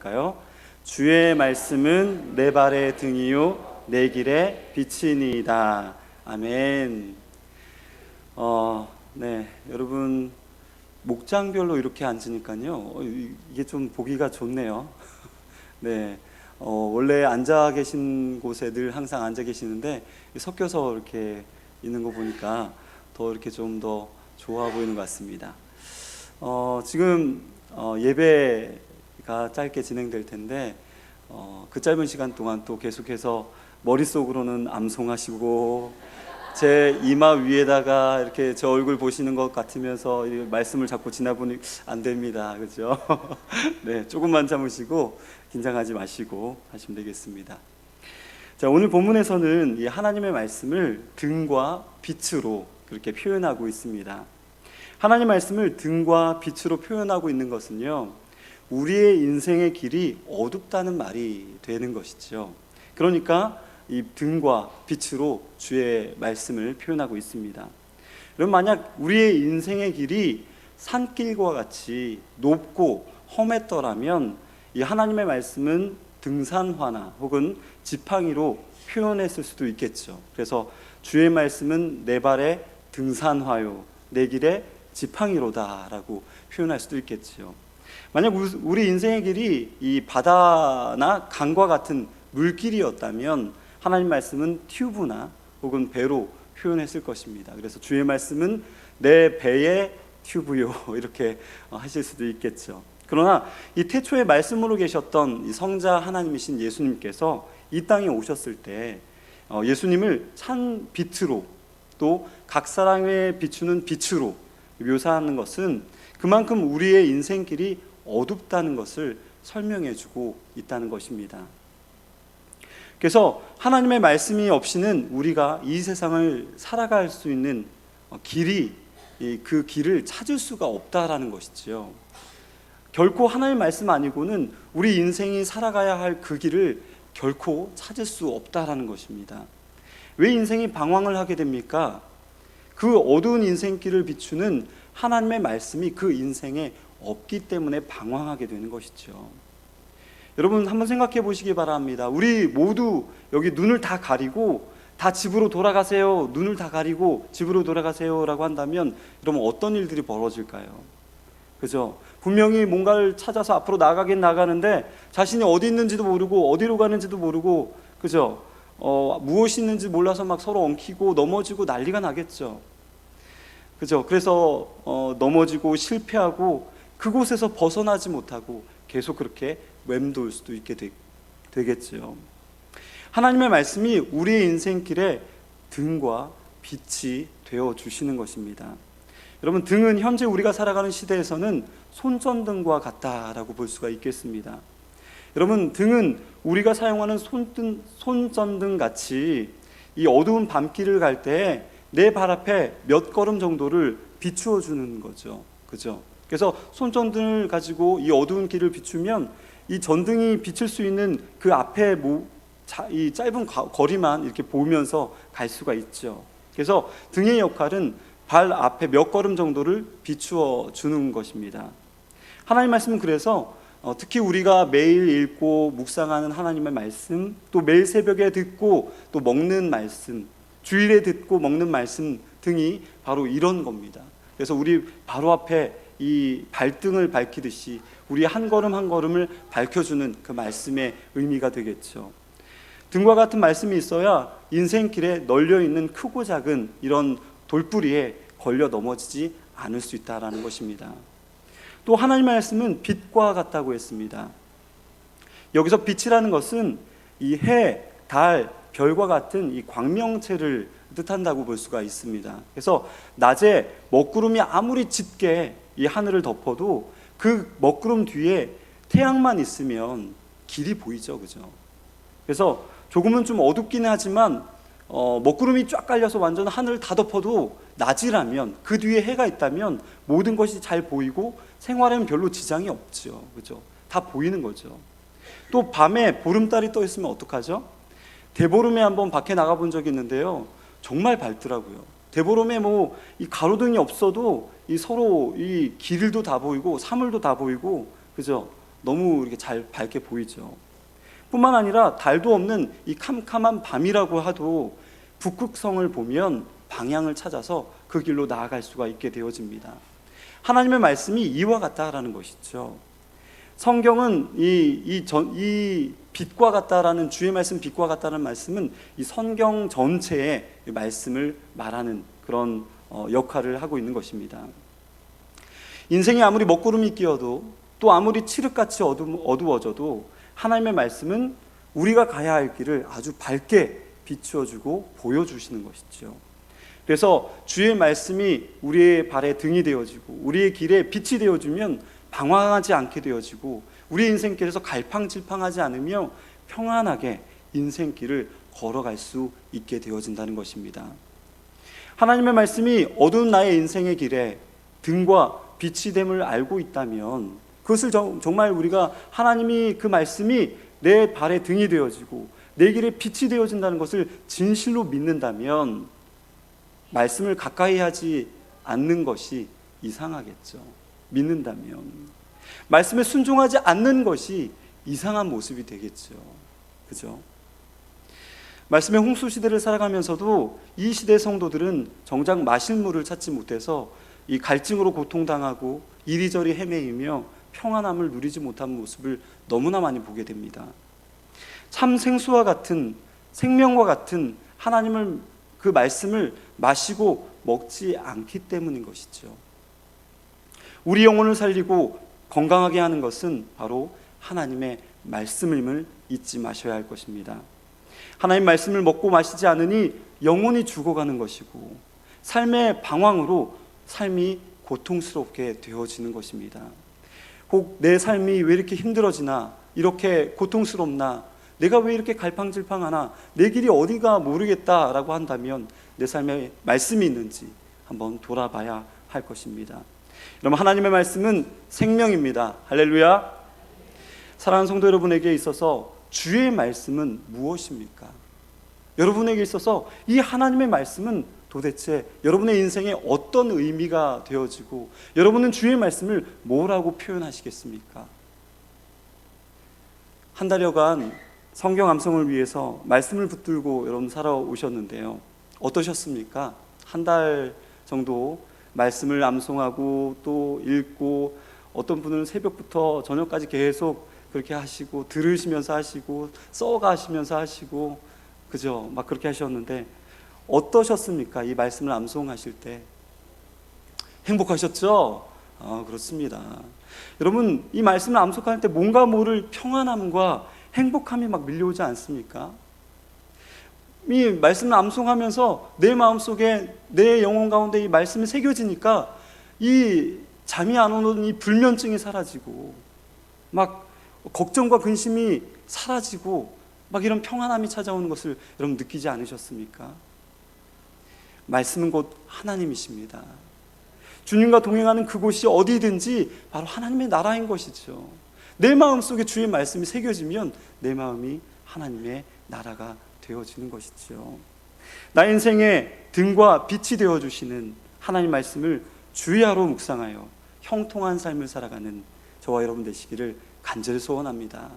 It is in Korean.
할까요? 주의 말씀은 내 발의 등이요 내 길의 빛이니이다. 아멘. 네, 여러분 목장별로 이렇게 앉으니까요, 이게 좀 보기가 좋네요. 네, 원래 앉아 계신 곳에 늘 항상 앉아 계시는데 섞여서 이렇게 있는 거 보니까 더 이렇게 좀 더 좋아 보이는 것 같습니다. 지금 예배가 짧게 진행될 텐데 그 짧은 시간 동안 또 계속해서 머릿속으로는 암송하시고 제 이마 위에다가 이렇게 저 얼굴 보시는 것 같으면서 말씀을 자꾸 지나보니 안 됩니다. 그죠? 네, 조금만 참으시고 긴장하지 마시고 하시면 되겠습니다. 자, 오늘 본문에서는 이 하나님의 말씀을 등과 빛으로 그렇게 표현하고 있습니다. 하나님 말씀을 등과 빛으로 표현하고 있는 것은요, 우리의 인생의 길이 어둡다는 말이 되는 것이죠. 그러니까 이 등과 빛으로 주의 말씀을 표현하고 있습니다. 그럼 만약 우리의 인생의 길이 산길과 같이 높고 험했더라면 이 하나님의 말씀은 등산화나 혹은 지팡이로 표현했을 수도 있겠죠. 그래서 주의 말씀은 내 발의 등산화요 내 길의 지팡이로다 라고 표현할 수도 있겠죠. 만약 우리 인생의 길이 이 바다나 강과 같은 물길이었다면 하나님 말씀은 튜브나 혹은 배로 표현했을 것입니다. 그래서 주의 말씀은 내 배의 튜브요 이렇게 하실 수도 있겠죠. 그러나 이 태초에 말씀으로 계셨던 이 성자 하나님이신 예수님께서 이 땅에 오셨을 때 예수님을 찬 빛으로 또 각 사람의 비추는 빛으로 묘사하는 것은 그만큼 우리의 인생길이 어둡다는 것을 설명해주고 있다는 것입니다. 그래서 하나님의 말씀이 없이는 우리가 이 세상을 살아갈 수 있는 길이 그 길을 찾을 수가 없다라는 것이지요. 결코 하나님의 말씀 아니고는 우리 인생이 살아가야 할 그 길을 결코 찾을 수 없다라는 것입니다. 왜 인생이 방황을 하게 됩니까? 그 어두운 인생길을 비추는 하나님의 말씀이 그 인생에 없기 때문에 방황하게 되는 것이죠. 여러분 한번 생각해 보시기 바랍니다. 우리 모두 여기 눈을 다 가리고 다 집으로 돌아가세요, 눈을 다 가리고 집으로 돌아가세요 라고 한다면 그러면 어떤 일들이 벌어질까요? 그죠? 분명히 뭔가를 찾아서 앞으로 나가긴 나가는데 자신이 어디 있는지도 모르고 어디로 가는지도 모르고, 그죠? 무엇이 있는지 몰라서 막 서로 엉키고 넘어지고 난리가 나겠죠. 그죠? 그래서 넘어지고 실패하고 그곳에서 벗어나지 못하고 계속 그렇게 맴돌 수도 있게 되겠죠. 하나님의 말씀이 우리의 인생길에 등과 빛이 되어 주시는 것입니다. 여러분, 등은 현재 우리가 살아가는 시대에서는 손전등과 같다라고 볼 수가 있겠습니다. 여러분, 등은 우리가 사용하는 손전등 같이 이 어두운 밤길을 갈 때 내 발 앞에 몇 걸음 정도를 비추어 주는 거죠. 그죠? 그래서 손전등을 가지고 이 어두운 길을 비추면 이 전등이 비칠 수 있는 그 앞에 이 짧은 거리만 이렇게 보면서 갈 수가 있죠. 그래서 등의 역할은 발 앞에 몇 걸음 정도를 비추어 주는 것입니다. 하나님 말씀은 그래서 특히 우리가 매일 읽고 묵상하는 하나님의 말씀, 또 매일 새벽에 듣고 또 먹는 말씀, 주일에 듣고 먹는 말씀 등이 바로 이런 겁니다. 그래서 우리 바로 앞에 이 발등을 밝히듯이 우리 한 걸음 한 걸음을 밝혀주는 그 말씀의 의미가 되겠죠. 등과 같은 말씀이 있어야 인생길에 널려있는 크고 작은 이런 돌뿌리에 걸려 넘어지지 않을 수 있다는 것입니다. 또 하나님의 말씀은 빛과 같다고 했습니다. 여기서 빛이라는 것은 이 해, 달, 별과 같은 이 광명체를 뜻한다고 볼 수가 있습니다. 그래서 낮에 먹구름이 아무리 짙게 이 하늘을 덮어도 그 먹구름 뒤에 태양만 있으면 길이 보이죠. 그죠? 그래서 조금은 좀 어둡기는 하지만 먹구름이 쫙 깔려서 완전 하늘을 다 덮어도 낮이라면 그 뒤에 해가 있다면 모든 것이 잘 보이고 생활에는 별로 지장이 없죠. 그죠? 다 보이는 거죠. 또 밤에 보름달이 떠 있으면 어떡하죠? 대보름에 한번 밖에 나가 본 적이 있는데요, 정말 밝더라고요. 대보름에 뭐 이 가로등이 없어도 이 서로 이 길도 다 보이고 사물도 다 보이고, 그죠? 너무 이렇게 잘 밝게 보이죠. 뿐만 아니라 달도 없는 이 캄캄한 밤이라고 하도 북극성을 보면 방향을 찾아서 그 길로 나아갈 수가 있게 되어집니다. 하나님의 말씀이 이와 같다라는 것이죠. 성경은 이 빛과 같다라는, 주의 말씀 빛과 같다는 말씀은 이 성경 전체의 말씀을 말하는 그런 역할을 하고 있는 것입니다. 인생이 아무리 먹구름이 끼어도, 또 아무리 칠흑같이 어두워져도 하나님의 말씀은 우리가 가야 할 길을 아주 밝게 비추어주고 보여주시는 것이죠. 그래서 주의 말씀이 우리의 발에 등이 되어지고 우리의 길에 빛이 되어주면 방황하지 않게 되어지고, 우리 인생길에서 갈팡질팡하지 않으며 평안하게 인생길을 걸어갈 수 있게 되어진다는 것입니다. 하나님의 말씀이 어두운 나의 인생의 길에 등과 빛이 됨을 알고 있다면, 그것을 정말 우리가 하나님이 그 말씀이 내 발에 등이 되어지고 내 길에 빛이 되어진다는 것을 진실로 믿는다면 말씀을 가까이 하지 않는 것이 이상하겠죠. 믿는다면 말씀에 순종하지 않는 것이 이상한 모습이 되겠죠. 그죠? 말씀의 홍수 시대를 살아가면서도 이 시대 성도들은 정작 마실 물을 찾지 못해서 이 갈증으로 고통당하고 이리저리 헤매이며 평안함을 누리지 못한 모습을 너무나 많이 보게 됩니다. 참 생수와 같은, 생명과 같은 하나님을, 그 말씀을 마시고 먹지 않기 때문인 것이죠. 우리 영혼을 살리고 건강하게 하는 것은 바로 하나님의 말씀임을 잊지 마셔야 할 것입니다. 하나님 말씀을 먹고 마시지 않으니 영혼이 죽어가는 것이고, 삶의 방황으로 삶이 고통스럽게 되어지는 것입니다. 혹 내 삶이 왜 이렇게 힘들어지나, 이렇게 고통스럽나, 내가 왜 이렇게 갈팡질팡하나, 내 길이 어디가 모르겠다라고 한다면 내 삶에 말씀이 있는지 한번 돌아봐야 할 것입니다. 여러분, 하나님의 말씀은 생명입니다. 할렐루야. 사랑하는 성도 여러분에게 있어서 주의 말씀은 무엇입니까? 여러분에게 있어서 이 하나님의 말씀은 도대체 여러분의 인생에 어떤 의미가 되어지고, 여러분은 주의 말씀을 뭐라고 표현하시겠습니까? 한 달여간 성경 암송을 위해서 말씀을 붙들고 여러분 살아오셨는데요, 어떠셨습니까? 한 달 정도 말씀을 암송하고 또 읽고, 어떤 분은 새벽부터 저녁까지 계속 그렇게 하시고, 들으시면서 하시고, 써가시면서 하시고, 그죠? 막 그렇게 하셨는데 어떠셨습니까? 이 말씀을 암송하실 때 행복하셨죠? 그렇습니다. 여러분, 이 말씀을 암송할 때 뭔가 모를 평안함과 행복함이 막 밀려오지 않습니까? 이 말씀을 암송하면서 내 마음속에, 내 영혼 가운데 이 말씀이 새겨지니까 이 잠이 안 오는 이 불면증이 사라지고, 막 걱정과 근심이 사라지고, 막 이런 평안함이 찾아오는 것을 여러분 느끼지 않으셨습니까? 말씀은 곧 하나님이십니다. 주님과 동행하는 그곳이 어디든지 바로 하나님의 나라인 것이죠. 내 마음속에 주의 말씀이 새겨지면 내 마음이 하나님의 나라가 되어지는 것이죠. 나의 인생에 등과 빛이 되어주시는 하나님 말씀을 주야로 묵상하여 형통한 삶을 살아가는 저와 여러분 되시기를 간절히 소원합니다.